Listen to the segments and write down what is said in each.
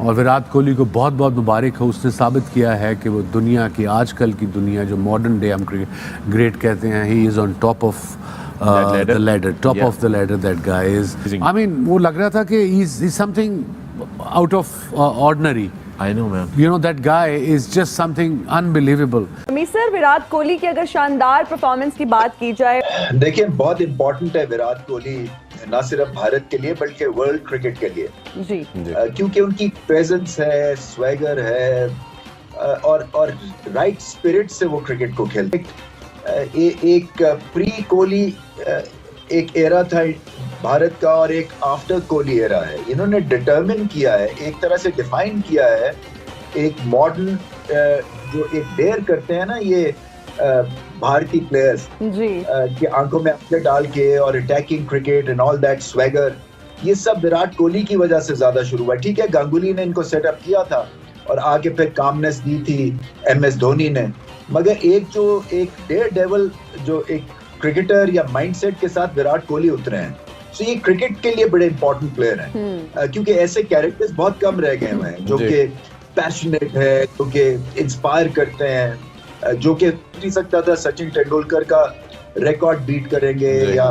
और विराट कोहली को बहुत बहुत मुबारक हो। उसने साबित किया है कि वो दुनिया की, आजकल की दुनिया जो मॉडर्न डे हम ग्रेट कहते हैं, he is on top of the ladder, top of the ladder. That guy is, I mean, वो लग रहा था कि he is something out of ordinary. I know, man. You know, that guy is just something unbelievable. Sir, Virat Kohli की अगर शानदार performance की बात की जाए, देखिए बहुत इम्पोर्टेंट है विराट कोहली, ना सिर्फ भारत के लिए बल्कि वर्ल्ड क्रिकेट के लिए जी, क्योंकि उनकी प्रेजेंस है, स्वैगर है और राइट स्पिरिट से वो क्रिकेट को खेलते। एक प्री कोहली एक एरा था भारत का और एक आफ्टर कोहली एरा है। इन्होंने डिटरमिन किया है, एक तरह से डिफाइन किया है एक मॉडर्न जो एक डेयर करते हैं ना ये भारतीय प्लेयर्स की आंखों में आंखें डाल के, और attacking cricket and all that swagger, ये सब विराट कोहली की वजह से ज्यादा शुरू हुआ। ठीक है, गांगुली ने इनको सेटअप किया था और आगे फिर कामनेस दी थी MS धोनी ने, मगर एक डेयर डेविल जो एक क्रिकेटर या माइंडसेट के साथ विराट कोहली उतरे हैं, तो ये क्रिकेट के लिए बड़े इंपॉर्टेंट प्लेयर हैं, क्योंकि ऐसे कैरेक्टर्स बहुत कम रह गए हुए हैं जो कि पैशनेट है, जो कि इंस्पायर करते हैं, जो कि नहीं सकता था सचिन तेंदुलकर का रिकॉर्ड बीट करेंगे, या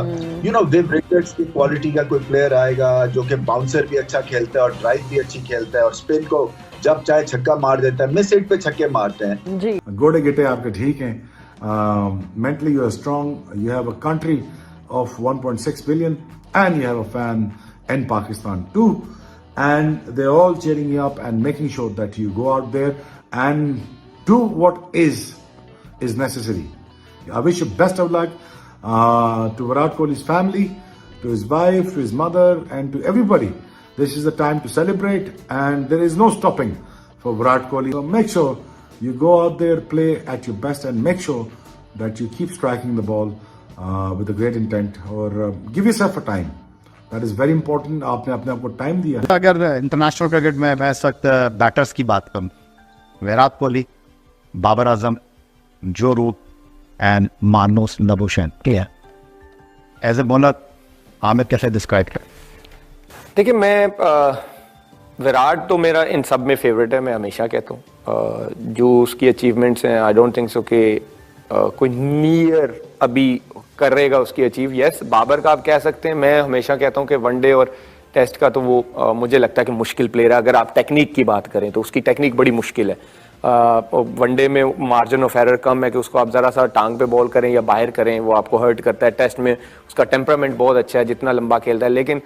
विव रिचर्ड्स की क्वालिटी का कोई प्लेयर आएगा जो कि बाउंसर भी अच्छा खेलता है और ड्राइव भी अच्छी खेलता है और स्पिन को जब चाहे छक्का मार देता है, मिस हिट पे छक्के मारते हैं जी। गोडे गिटे आपके ठीक हैं, mentally you are strong, you have a country of 1.6 billion and you have a fan in Pakistan too, and they're all cheering you up and making sure that you go out there and do what is necessary. I wish you best of luck to Virat Kohli's family, to his wife, to his mother and to everybody. This is the time to celebrate and there is no stopping for Virat Kohli. So make sure you go out there, play at your best and make sure that you keep striking the ball with a great intent, or give yourself a time. That is very important. आपने अपने आप को time दिया। अगर international cricket में मैं इस वक्त बैटर्स की बात करूं, विराट कोहली, बाबर आजम, जो रूट एंड मार्नस नबुशन, क्या एज ए बॉलर आमिर कैसे डिस्क्राइब करें? देखिए, मैं विराट तो मेरा इन सब में फेवरेट है, मैं हमेशा कहता हूँ। जो उसकी अचीवमेंट्स हैं, आई डोंट थिंक सो कि कोई नियर अभी करेगा उसकी अचीव। यस, बाबर का आप कह सकते हैं, मैं हमेशा कहता हूँ कि वनडे और टेस्ट का तो वो मुझे लगता है कि मुश्किल प्लेयर है। अगर आप टेक्निक की बात करें तो उसकी टेक्निक बड़ी मुश्किल है। वनडे में मार्जिन ऑफ एरर कम है कि उसको आप ज़रा सा टांग पे बॉल करें या बाहर करें, वो आपको हर्ट करता है। टेस्ट में उसका टेम्परामेंट बहुत अच्छा है, जितना लंबा खेलता है। लेकिन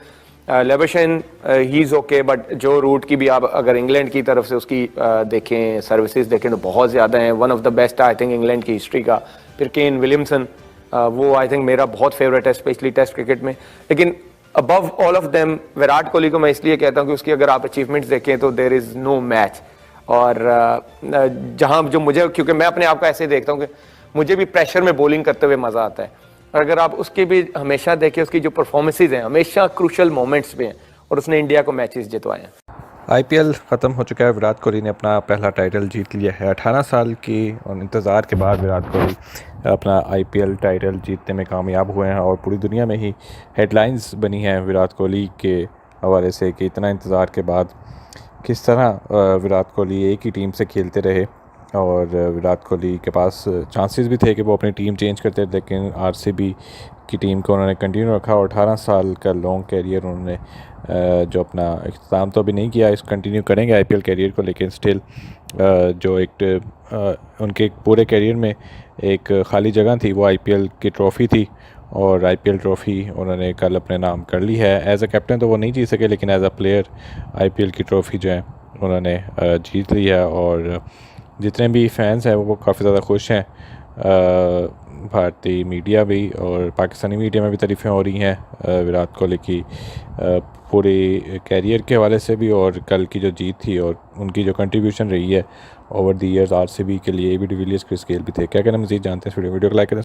लेबशन ही इज़ ओके, बट जो रूट की भी आप अगर इंग्लैंड की तरफ से उसकी देखें, सर्विसेज देखें तो बहुत ज़्यादा हैं। One of the best I think England की हिस्ट्री का। फिर केन विलियमसन, वो आई थिंक मेरा बहुत फेवरेट है, स्पेशली टेस्ट क्रिकेट में। लेकिन above all of them Virat Kohli को मैं इसलिए कहता हूँ कि उसकी अगर आप अचीवमेंट्स देखें तो देयर इज़ नो मैच। और जहाँ जो मुझे, क्योंकि मैं अपने आप को ऐसे देखता हूँ कि मुझे भी प्रेशर में बॉलिंग करते हुए मज़ा आता है, और अगर आप उसके भी हमेशा देखें, उसकी जो परफॉर्मेंसेज हैं हमेशा क्रूशल मोमेंट्स पे हैं, और उसने इंडिया को मैचेस जितवाए हैं। IPL ख़त्म हो चुका है, विराट कोहली ने अपना पहला टाइटल जीत लिया है। 18 साल की और इंतज़ार के बाद विराट कोहली अपना IPL टाइटल जीतने में कामयाब हुए हैं, और पूरी दुनिया में ही हेडलाइंस बनी हैं विराट कोहली के हवाले से कि इतना इंतज़ार के बाद किस तरह विराट कोहली एक ही टीम से खेलते रहे। और विराट कोहली के पास चांसेस भी थे कि वो अपनी टीम चेंज करते, लेकिन RCB की टीम को उन्होंने कंटिन्यू रखा, और 18 साल का लॉन्ग कैरियर उन्होंने जो अपना इख्तिताम तो अभी नहीं किया, इस कंटिन्यू करेंगे IPL कैरियर को, लेकिन स्टिल जो एक उनके पूरे कैरियर में एक खाली जगह थी वो IPL की ट्रॉफ़ी थी, और IPL ट्रॉफ़ी उन्होंने कल अपने नाम कर ली है। एज अ कैप्टन तो वो नहीं जीत सके, लेकिन एज अ प्लेयर IPL की ट्रॉफ़ी जो है उन्होंने जीत ली है, और जितने भी फैंस हैं वो काफ़ी ज़्यादा खुश हैं। भारतीय मीडिया भी और पाकिस्तानी मीडिया में भी तारीफ़ें हो रही हैं विराट कोहली की पूरे कैरियर के हवाले से भी, और कल की जो जीत थी और उनकी जो कंट्रीब्यूशन रही है ओवर द ईयर्स RCB के लिए। भी डिविलियर्स, क्रिस गेल भी थे। क्या कहना मज़ीद जानते हैं, वीडियो को लाइक करें।